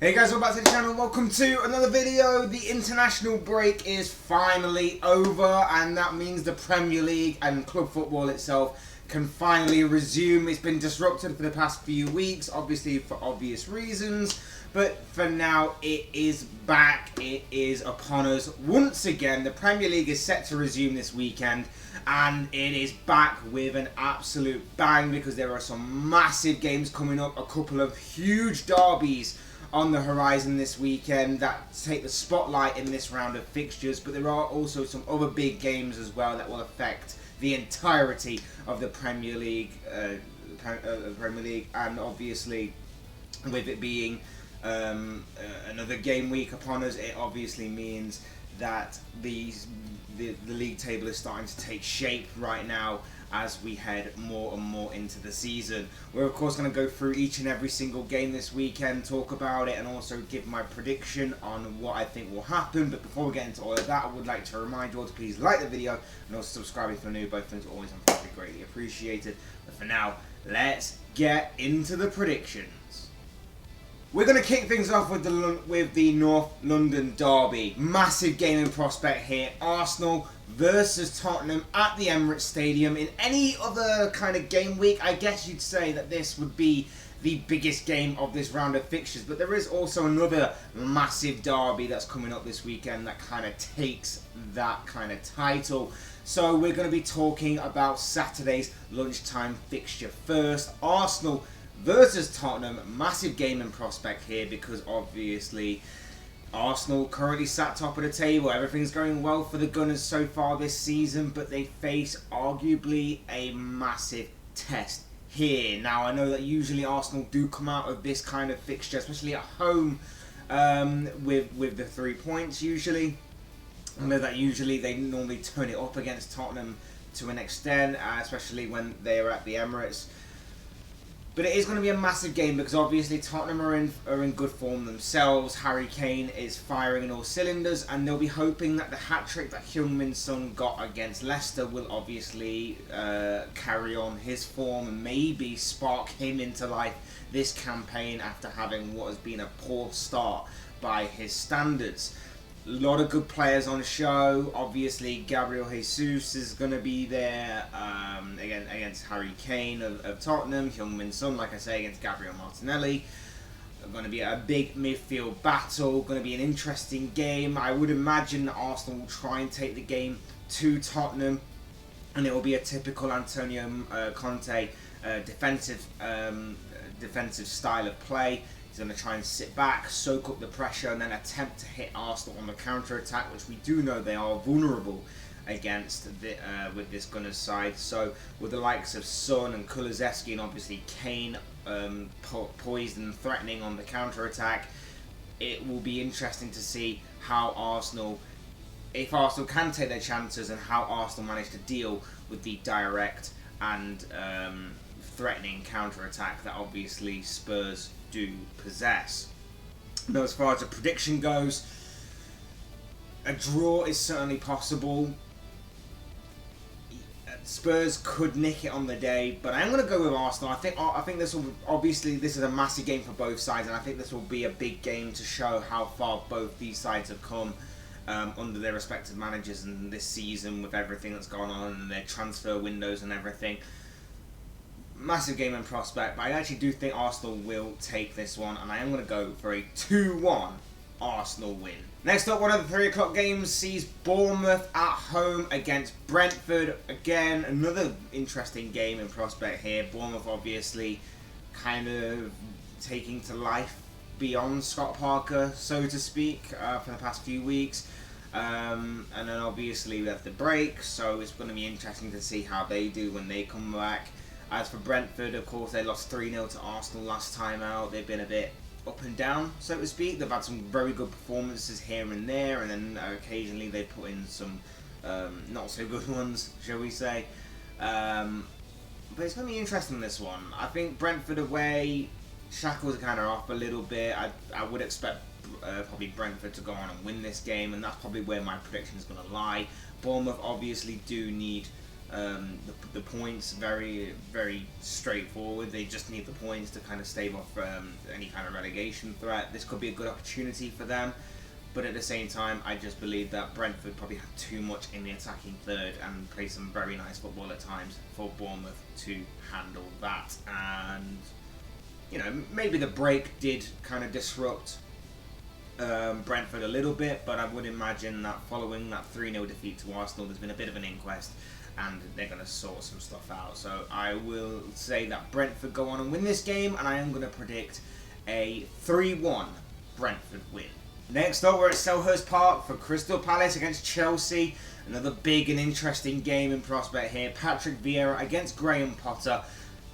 Hey guys, welcome back to the channel. Welcome to another video. The international break is finally over, and that means the Premier League and club football itself can finally resume. It's been disrupted for the past few weeks, obviously for obvious reasons, but for now it is back. It is upon us once again. The Premier League is set to resume this weekend, and it is back with an absolute bang because there are some massive games coming up, a couple of huge derbies on the horizon this weekend that take the spotlight in this round of fixtures, but there are also some other big games as well that will affect the entirety of the Premier League, and obviously with it being another game week upon us, it obviously means that the league table is starting to take shape right now as we head more and more into the season. We're of course going to go through each and every single game this weekend, talk about it, and also give my prediction on what I think will happen. But before we get into all of that, I would like to remind you all to please like the video and also subscribe if you're new. Both things are always greatly appreciated. But for now, let's get into the predictions. We're going to kick things off with the North London derby. Massive game in prospect here. Arsenal versus Tottenham at the Emirates Stadium. In any other kind of game week, I guess you'd say that this would be the biggest game of this round of fixtures. But there is also another massive derby that's coming up this weekend that kind of takes that kind of title. So we're going to be talking about Saturday's lunchtime fixture first. Arsenal versus Tottenham. Massive game in prospect here because obviously Arsenal currently sat top of the table. Everything's going well for the Gunners so far this season, but they face arguably a massive test here. Now, I know that usually Arsenal do come out of this kind of fixture, especially at home, with the 3 points usually. I know that usually they normally turn it up against Tottenham to an extent, especially when they are at the Emirates. But it is going to be a massive game because obviously Tottenham are in good form themselves. Harry Kane is firing in all cylinders, and they'll be hoping that the hat-trick that Heung-min Son got against Leicester will obviously carry on his form and maybe spark him into life this campaign after having what has been a poor start by his standards. A lot of good players on show. Obviously, Gabriel Jesus is going to be there again against Harry Kane of Tottenham. Heung-min Son, like I say, against Gabriel Martinelli. Going to be a big midfield battle. Going to be an interesting game. I would imagine that Arsenal will try and take the game to Tottenham, and it will be a typical Antonio Conte defensive style of play. He's going to try and sit back, soak up the pressure, and then attempt to hit Arsenal on the counter-attack, which we do know they are vulnerable against with this Gunners side. So with the likes of Son and Kulusevski and obviously Kane poised and threatening on the counter-attack, it will be interesting to see how if Arsenal can take their chances and how Arsenal manage to deal with the direct and threatening counter-attack that obviously Spurs do possess. Now, as far as the prediction goes, a draw is certainly possible. Spurs could nick it on the day, but I'm going to go with Arsenal. I think this is a massive game for both sides, and I think this will be a big game to show how far both these sides have come under their respective managers in this season with everything that's gone on and their transfer windows and everything. Massive game in prospect, but I actually do think Arsenal will take this one, and I am going to go for a 2-1 Arsenal win. Next up, one of the 3 o'clock games sees Bournemouth at home against Brentford. Again, another interesting game in prospect here. Bournemouth obviously kind of taking to life beyond Scott Parker, so to speak, for the past few weeks. And then obviously we have the break, so it's going to be interesting to see how they do when they come back. As for Brentford, of course, they lost 3-0 to Arsenal last time out. They've been a bit up and down, so to speak. They've had some very good performances here and there, and then occasionally they put in some not so good ones, shall we say. But it's going to be interesting, this one. I think Brentford away, shackles are kind of off a little bit. I would expect probably Brentford to go on and win this game, and that's probably where my prediction is going to lie. Bournemouth obviously do need The points, very, very straightforward. They just need the points to kind of stave off any kind of relegation threat. This could be a good opportunity for them. But at the same time, I just believe that Brentford probably have too much in the attacking third and play some very nice football at times for Bournemouth to handle that. And, maybe the break did kind of disrupt Brentford a little bit, but I would imagine that following that 3-0 defeat to Arsenal, there's been a bit of an inquest and they're going to sort some stuff out. So I will say that Brentford go on and win this game, and I am going to predict a 3-1 Brentford win. Next up, we're at Selhurst Park for Crystal Palace against Chelsea. Another big and interesting game in prospect here. Patrick Vieira against Graham Potter.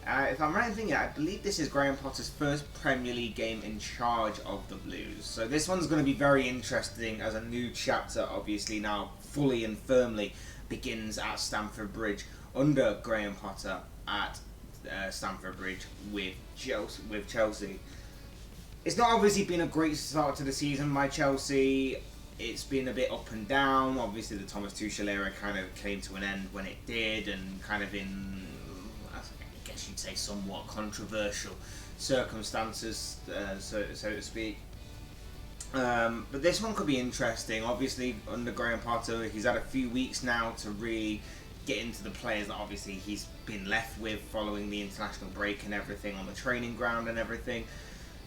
If I'm right in thinking, I believe this is Graham Potter's first Premier League game in charge of the Blues. So this one's going to be very interesting, as a new chapter, obviously now fully and firmly begins at Stamford Bridge under Graham Potter at Stamford Bridge with Chelsea. It's not obviously been a great start to the season by Chelsea. It's been a bit up and down. Obviously the Thomas Tuchel era kind of came to an end when it did, and kind of in, I guess you'd say, somewhat controversial circumstances, so to speak. But this one could be interesting. Obviously under Graham Potter, he's had a few weeks now to really get into the players that obviously he's been left with following the international break and everything on the training ground and everything.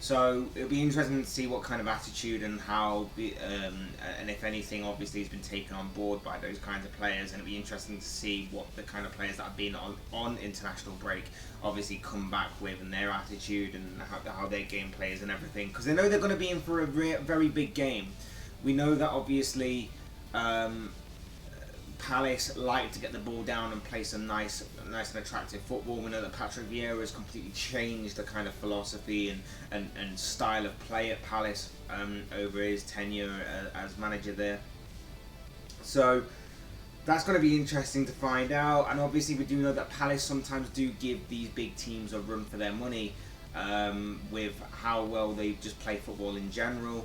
So it'll be interesting to see what kind of attitude and how, and if anything, obviously has been taken on board by those kinds of players. And it'll be interesting to see what the kind of players that have been on international break obviously come back with, and their attitude and how their game plays and everything. Because they know they're going to be in for a very big game. We know that obviously Palace like to get the ball down and play some nice and attractive football. We know that Patrick Vieira has completely changed the kind of philosophy and style of play at Palace over his tenure as manager there. So that's going to be interesting to find out. And obviously we do know that Palace sometimes do give these big teams a run for their money with how well they just play football in general.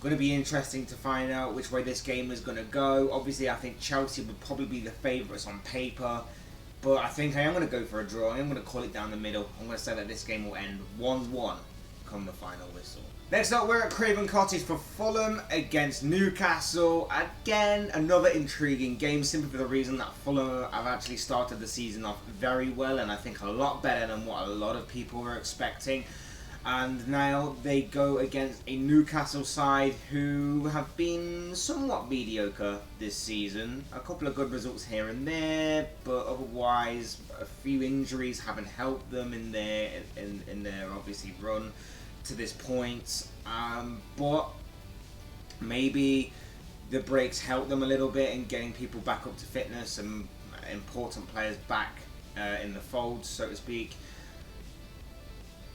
Going to be interesting to find out which way this game is going to go. Obviously, I think Chelsea would probably be the favourites on paper, but I think I am going to go for a draw. I am going to call it down the middle. I'm going to say that this game will end 1-1 come the final whistle. Next up, we're at Craven Cottage for Fulham against Newcastle. Again, another intriguing game, simply for the reason that Fulham have actually started the season off very well, and I think a lot better than what a lot of people were expecting. And now they go against a Newcastle side who have been somewhat mediocre this season. A couple of good results here and there, but otherwise a few injuries haven't helped them in their obviously run to this point. But maybe the breaks help them a little bit in getting people back up to fitness and important players back in the fold, so to speak.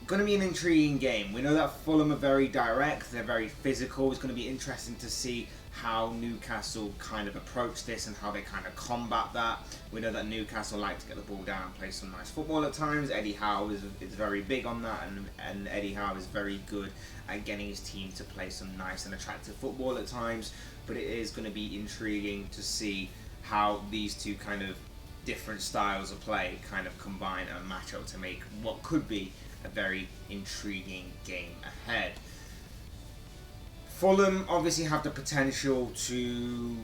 Going to be an intriguing game. We know that Fulham are very direct, they're very physical. It's going to be interesting to see how Newcastle kind of approach this and how they kind of combat that. We know that Newcastle like to get the ball down and play some nice football at times. Eddie Howe is very big on that, and Eddie Howe is very good at getting his team to play some nice and attractive football at times. But it is going to be intriguing to see how these two kind of different styles of play kind of combine and match up to make what could be a very intriguing game ahead. Fulham obviously have the potential to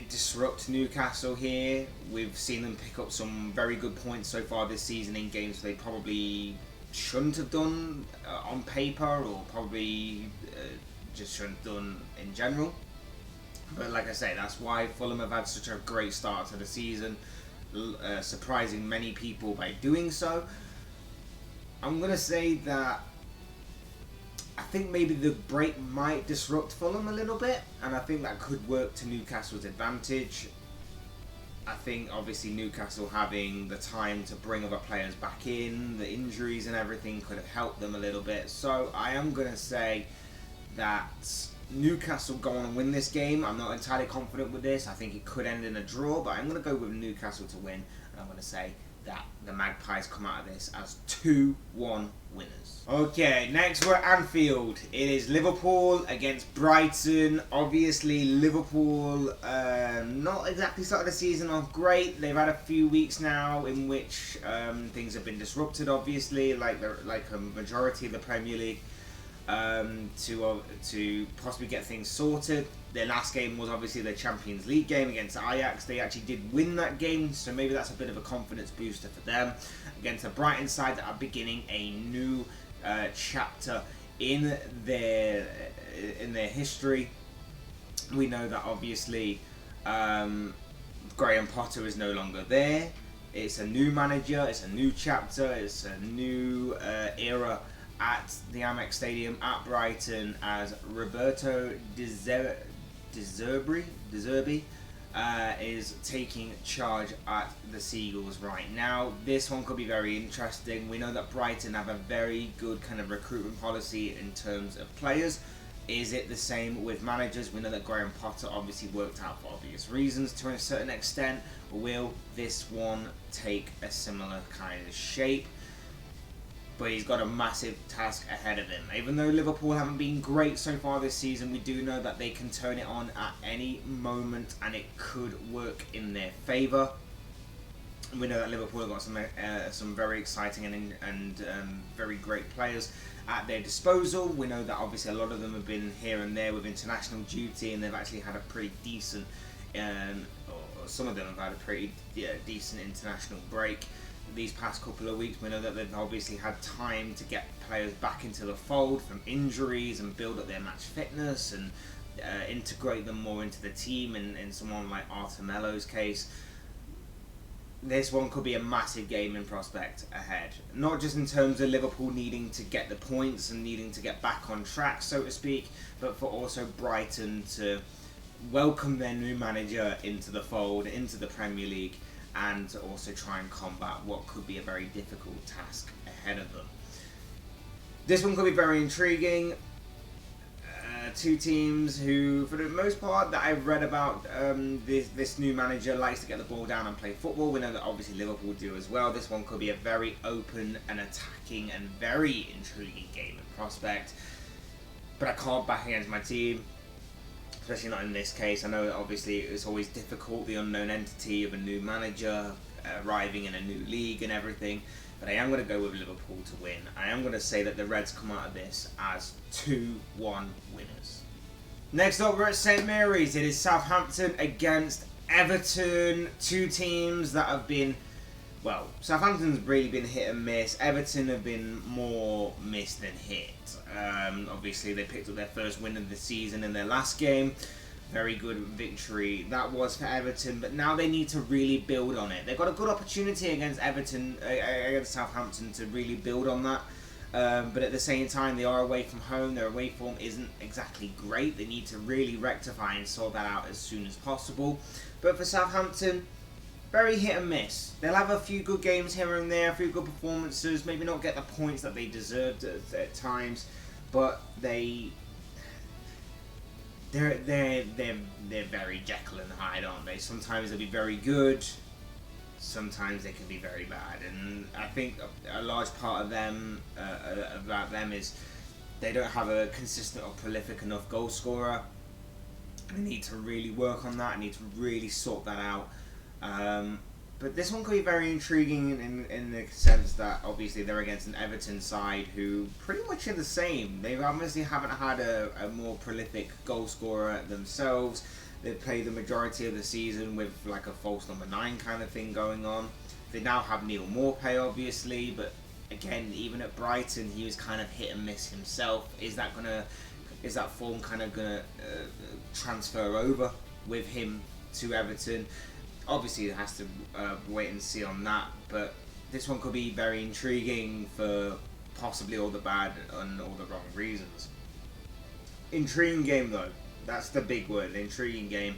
disrupt Newcastle here. We've seen them pick up some very good points so far this season in games they probably shouldn't have done on paper, or probably just shouldn't have done in general. But like I say, that's why Fulham have had such a great start to the season, surprising many people by doing so. I'm going to say that I think maybe the break might disrupt Fulham a little bit, and I think that could work to Newcastle's advantage. I think obviously Newcastle having the time to bring other players back in, the injuries and everything could have helped them a little bit. So I am going to say that Newcastle go on and win this game. I'm not entirely confident with this. I think it could end in a draw, but I'm going to go with Newcastle to win, and I'm going to say that the Magpies come out of this as 2-1 winners. Okay, next we're at Anfield. It is Liverpool against Brighton. Obviously, Liverpool not exactly started the season off great. They've had a few weeks now in which things have been disrupted, obviously, like a majority of the Premier League, to possibly get things sorted. Their last game was obviously the Champions League game against Ajax. They actually did win that game, so maybe that's a bit of a confidence booster for them against a Brighton side that are beginning a new chapter in their history. We know that obviously Graham Potter is no longer there. It's a new manager, it's a new chapter, it's a new era at the Amex Stadium at Brighton as Roberto De Zerbi is taking charge at the Seagulls right now. This one could be very interesting. We know that Brighton have a very good kind of recruitment policy in terms of players. Is it the same with managers? We know that Graham Potter obviously worked out for obvious reasons to a certain extent. Will this one take a similar kind of shape? But he's got a massive task ahead of him. Even though Liverpool haven't been great so far this season, we do know that they can turn it on at any moment and it could work in their favour. We know that Liverpool have got some very exciting and very great players at their disposal. We know that obviously a lot of them have been here and there with international duty, and they've actually had a pretty decent, or some of them have had a pretty decent international break these past couple of weeks. We know that they've obviously had time to get players back into the fold from injuries and build up their match fitness and integrate them more into the team. In someone like Artemello's case, this one could be a massive game in prospect ahead. Not just in terms of Liverpool needing to get the points and needing to get back on track, so to speak, but for also Brighton to welcome their new manager into the fold, into the Premier League, and also try and combat what could be a very difficult task ahead of them. This one could be very intriguing. Two teams who, for the most part, that I've read about, this new manager likes to get the ball down and play football. We know that obviously Liverpool do as well. This one could be a very open and attacking and very intriguing game in prospect. But I can't back against my team, especially not in this case. I know that obviously it's always difficult, the unknown entity of a new manager arriving in a new league and everything, but I am going to go with Liverpool to win. I am going to say that the Reds come out of this as 2-1 winners. Next up, we're at St Mary's. It is Southampton against Everton, two teams that have been, well, Southampton's really been hit and miss. Everton have been more miss than hit. Obviously, they picked up their first win of the season in their last game. Very good victory that was for Everton, but now they need to really build on it. They've got a good opportunity against Everton, against Southampton, to really build on that. But at the same time, they are away from home. Their away form isn't exactly great. They need to really rectify and sort that out as soon as possible. But for Southampton, very hit and miss. They'll have a few good games here and there, a few good performances, maybe not get the points that they deserved at times, but they're very Jekyll and Hyde, aren't they? Sometimes they'll be very good, sometimes they can be very bad, and I think a large part of them about them is they don't have a consistent or prolific enough goal scorer. They need to really work on that. They need to really sort that out. But this one could be very intriguing in the sense that obviously they're against an Everton side who pretty much are the same. They obviously haven't had a more prolific goal scorer themselves. They've played the majority of the season with like a false number 9 kind of thing going on. They now have Neil Maupay obviously, but again, even at Brighton, he was kind of hit and miss himself. Is that form kind of gonna transfer over with him to Everton? Obviously, it has to wait and see on that, but this one could be very intriguing for possibly all the bad and all the wrong reasons. Intriguing game though, that's the big word, intriguing game.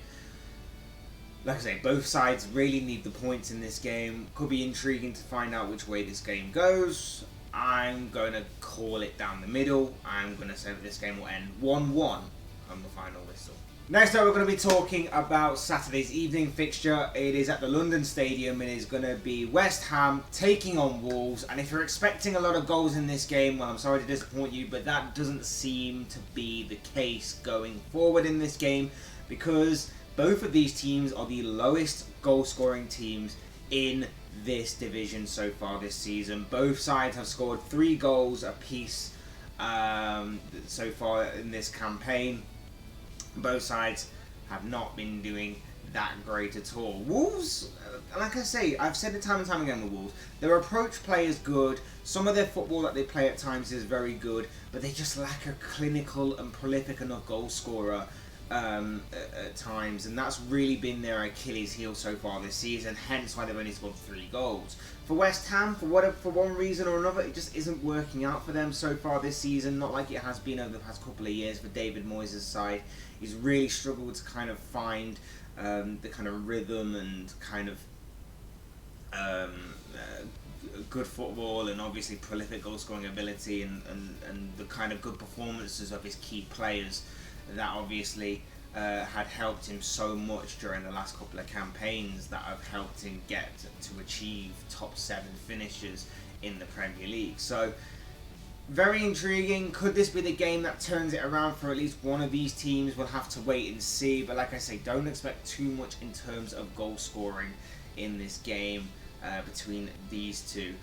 Like I say, both sides really need the points in this game. Could be intriguing to find out which way this game goes. I'm going to call it down the middle. I'm going to say that this game will end 1-1 on the final whistle. Next up, we're going to be talking about Saturday's evening fixture. It is at the London Stadium. It is going to be West Ham taking on Wolves. And if you're expecting a lot of goals in this game, well, I'm sorry to disappoint you, but that doesn't seem to be the case going forward in this game, because both of these teams are the lowest goal-scoring teams in this division so far this season. Both sides have scored 3 goals apiece so far in this campaign. Both sides have not been doing that great at all. Wolves, like I say, I've said it time and time again with Wolves, their approach play is good. Some of their football that they play at times is very good, but they just lack a clinical and prolific enough goal scorer at times, and that's really been their Achilles heel so far this season, hence why they've only scored 3 goals. For West Ham, for one reason or another, it just isn't working out for them so far this season, not like it has been over the past couple of years for David Moyes' side. He's really struggled to kind of find the kind of rhythm and kind of good football and obviously prolific goal scoring ability and the kind of good performances of his key players that obviously had helped him so much during the last couple of campaigns, that have helped him get to achieve top 7 finishes in the Premier League. So very intriguing. Could this be the game that turns it around for at least one of these teams? We'll have to wait and see, but like I say, don't expect too much in terms of goal scoring in this game between these two.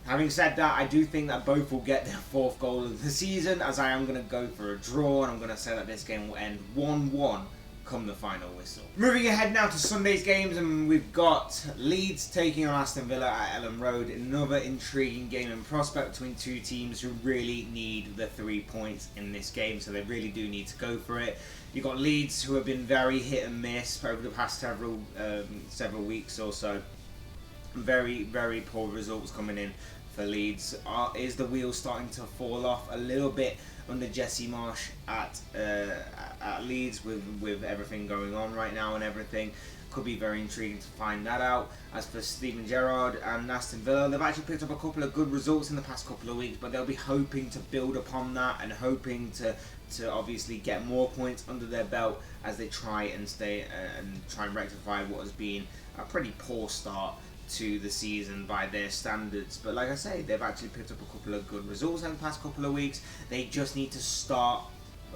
Having said that, I do think that both will get their 4th goal of the season, as I am going to go for a draw, and I'm going to say that this game will end 1-1 come the final whistle. Moving ahead now to Sunday's games, and we've got Leeds taking on Aston Villa at Ellen Road. Another intriguing game and prospect between two teams who really need the 3 points in this game, so they really do need to go for it. You've got Leeds, who have been very hit and miss over the past several weeks or so. Very, very poor results coming in for Leeds. Is the wheel starting to fall off a little bit under Jesse Marsch at Leeds with everything going on right now and everything? Could be very intriguing to find that out. As for Steven Gerrard and Aston Villa, they've actually picked up a couple of good results in the past couple of weeks, but they'll be hoping to build upon that and hoping to obviously get more points under their belt as they try and try and rectify what has been a pretty poor start to the season by their standards. But like I say, they've actually picked up a couple of good results in the past couple of weeks. They just need to start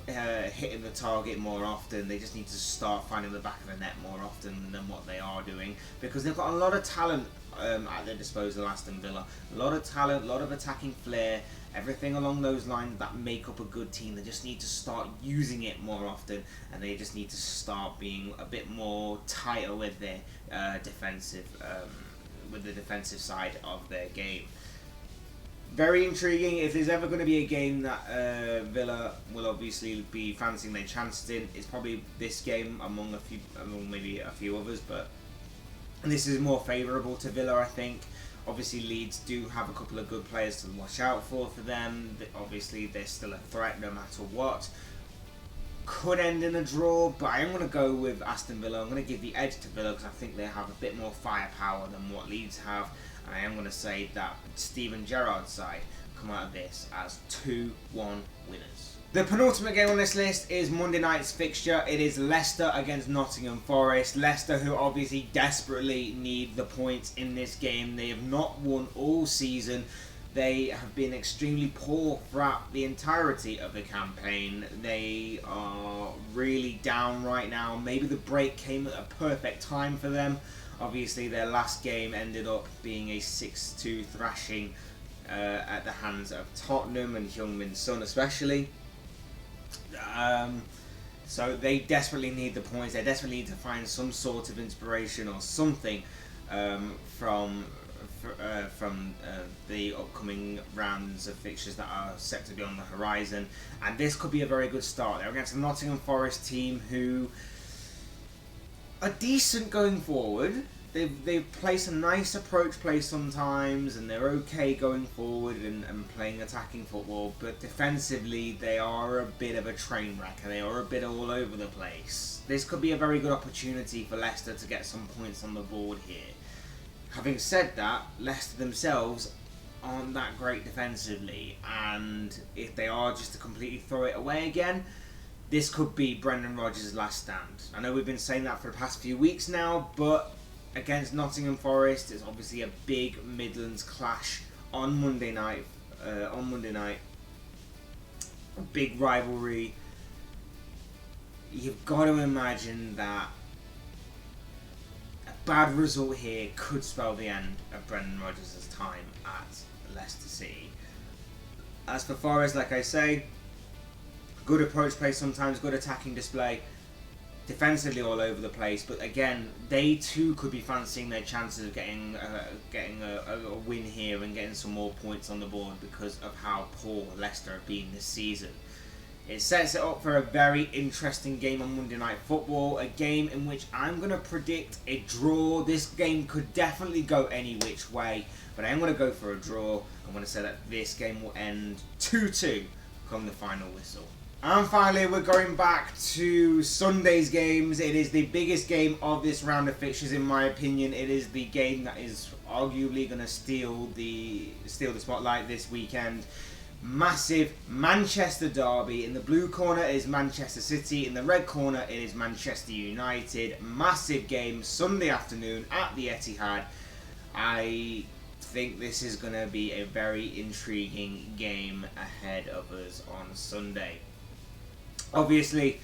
hitting the target more often. They just need to start finding the back of the net more often than what they are doing, because they've got a lot of talent at their disposal, Aston Villa. A lot of talent, a lot of attacking flair, everything along those lines that make up a good team. They just need to start using it more often, and they just need to start being a bit more tighter with their with the defensive side of their game. Very intriguing. If there's ever going to be a game that Villa will obviously be fancying their chances in, it's probably this game among maybe a few others, but this is more favourable to Villa, I think. Obviously Leeds do have a couple of good players to watch out for them. Obviously they're still a threat no matter what. Could end in a draw, but I am going to go with Aston Villa. I'm going to give the edge to Villa because I think they have a bit more firepower than what Leeds have, and I am going to say that Steven Gerrard's side come out of this as 2-1 winners. The penultimate game on this list is Monday night's fixture. It is Leicester against Nottingham Forest. Leicester, who obviously desperately need the points in this game. They have not won all season. They have been extremely poor throughout the entirety of the campaign. They are really down right now. Maybe the break came at a perfect time for them. Obviously, their last game ended up being a 6-2 thrashing at the hands of Tottenham and Heung-min Son especially. So they desperately need the points. They desperately need to find some sort of inspiration or something from the upcoming rounds of fixtures that are set to be on the horizon, and this could be a very good start. They're against a Nottingham Forest team who are decent going forward. They play some nice approach play sometimes, and they're okay going forward and playing attacking football, but defensively they are a bit of a train wreck and they are a bit all over the place. This could be a very good opportunity for Leicester to get some points on the board here. Having said that, Leicester themselves aren't that great defensively, and if they are just to completely throw it away again, this could be Brendan Rodgers' last stand. I know we've been saying that for the past few weeks now, but against Nottingham Forest, it's obviously a big Midlands clash on Monday night. A big rivalry. You've got to imagine that a bad result here could spell the end of Brendan Rodgers' time at Leicester City. As for Forest, like I say, good approach play sometimes, good attacking display, defensively all over the place. But again, they too could be fancying their chances of getting a win here and getting some more points on the board because of how poor Leicester have been this season. It sets it up for a very interesting game on Monday Night Football, a game in which I'm going to predict a draw. This game could definitely go any which way, but I am going to go for a draw. I'm going to say that this game will end 2-2 come the final whistle. And finally, we're going back to Sunday's games. It is the biggest game of this round of fixtures, in my opinion. It is the game that is arguably going to steal the spotlight this weekend. Massive Manchester derby. In the blue corner is Manchester City. In the red corner it is Manchester United. Massive game Sunday afternoon at the Etihad. I think this is going to be a very intriguing game ahead of us on Sunday. Obviously,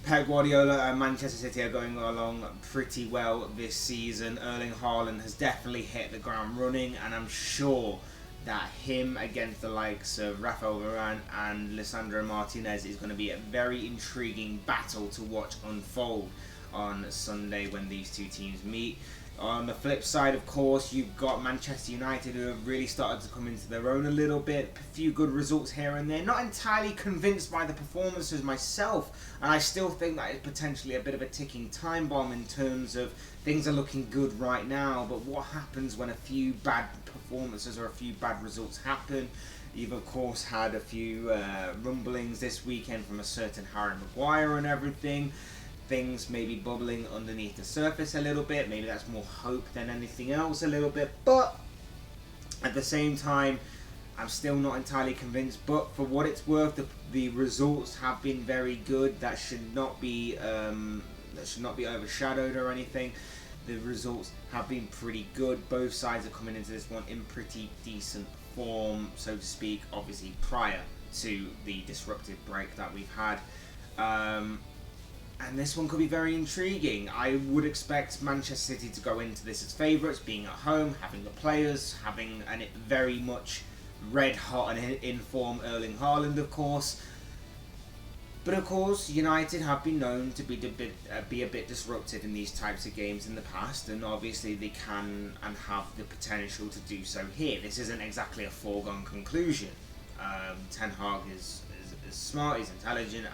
Pep Guardiola and Manchester City are going along pretty well this season. Erling Haaland has definitely hit the ground running, and I'm sure that him against the likes of Rafael Varane and Lisandro Martinez is going to be a very intriguing battle to watch unfold on Sunday when these two teams meet. On the flip side, of course, you've got Manchester United, who have really started to come into their own a little bit. A few good results here and there. Not entirely convinced by the performances myself, and I still think that is potentially a bit of a ticking time bomb in terms of things are looking good right now, but what happens when a few bad performances or a few bad results happen? You've of course had a few rumblings this weekend from a certain Harry Maguire and everything. Things maybe bubbling underneath the surface a little bit. Maybe that's more hope than anything else a little bit. But at the same time, I'm still not entirely convinced. But for what it's worth, the results have been very good. That should not be overshadowed or anything. The results have been pretty good. Both sides are coming into this one in pretty decent form, so to speak. Obviously, prior to the disruptive break that we've had. And this one could be very intriguing. I would expect Manchester City to go into this as favourites, being at home, having the players, having a very much red hot and in form Erling Haaland, of course. But of course, United have been known to be a bit disruptive in these types of games in the past, and obviously they can and have the potential to do so here. This isn't exactly a foregone conclusion. Ten Hag is smart, he's intelligent,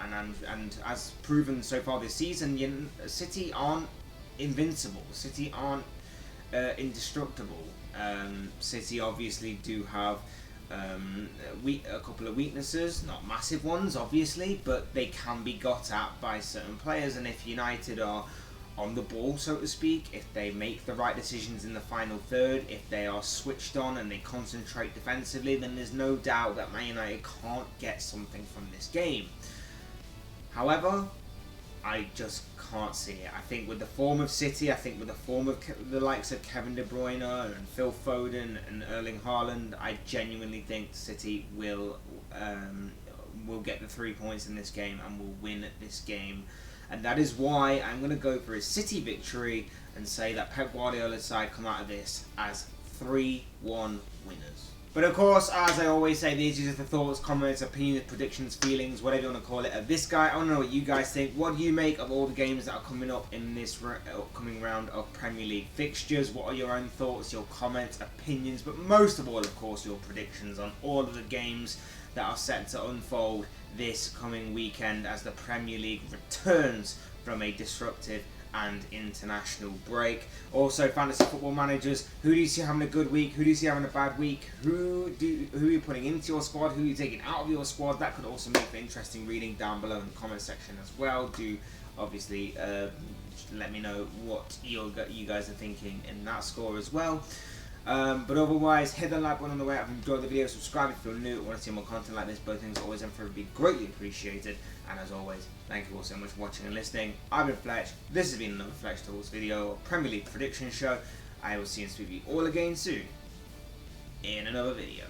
and as proven so far this season, City aren't invincible. City aren't indestructible. City obviously do have a couple of weaknesses, not massive ones obviously, but they can be got at by certain players, and if United are on the ball, so to speak, if they make the right decisions in the final third, if they are switched on and they concentrate defensively, then there's no doubt that Man United can't get something from this game. However, I just can't see it. I think with the form of City, I think with the form of the likes of Kevin De Bruyne and Phil Foden and Erling Haaland, I genuinely think City will get the 3 points in this game and will win this game. And that is why I'm going to go for a City victory and say that Pep Guardiola's side come out of this as 3-1 winners. But of course, as I always say, these are just the thoughts, comments, opinions, predictions, feelings, whatever you want to call it, of this guy. I want to know what you guys think. What do you make of all the games that are coming up in this upcoming round of Premier League fixtures? What are your own thoughts, your comments, opinions, but most of all, of course, your predictions on all of the games that are set to unfold this coming weekend as the Premier League returns from a disruptive and international break. Also, fantasy football managers, who do you see having a good week? Who do you see having a bad week? Who are you putting into your squad? Who are you taking out of your squad? That could also make for interesting reading down below in the comment section as well. Do obviously let me know what you guys are thinking in that score as well. But otherwise, hit the like button on the way up if you enjoyed the video, subscribe if you're new and want to see more content like this. Both things always and forever be greatly appreciated. And as always, thank you all so much for watching and listening. I've been Fletch. This has been another Fletch Talks video, Premier League prediction show. I will see and speak to you all again soon in another video.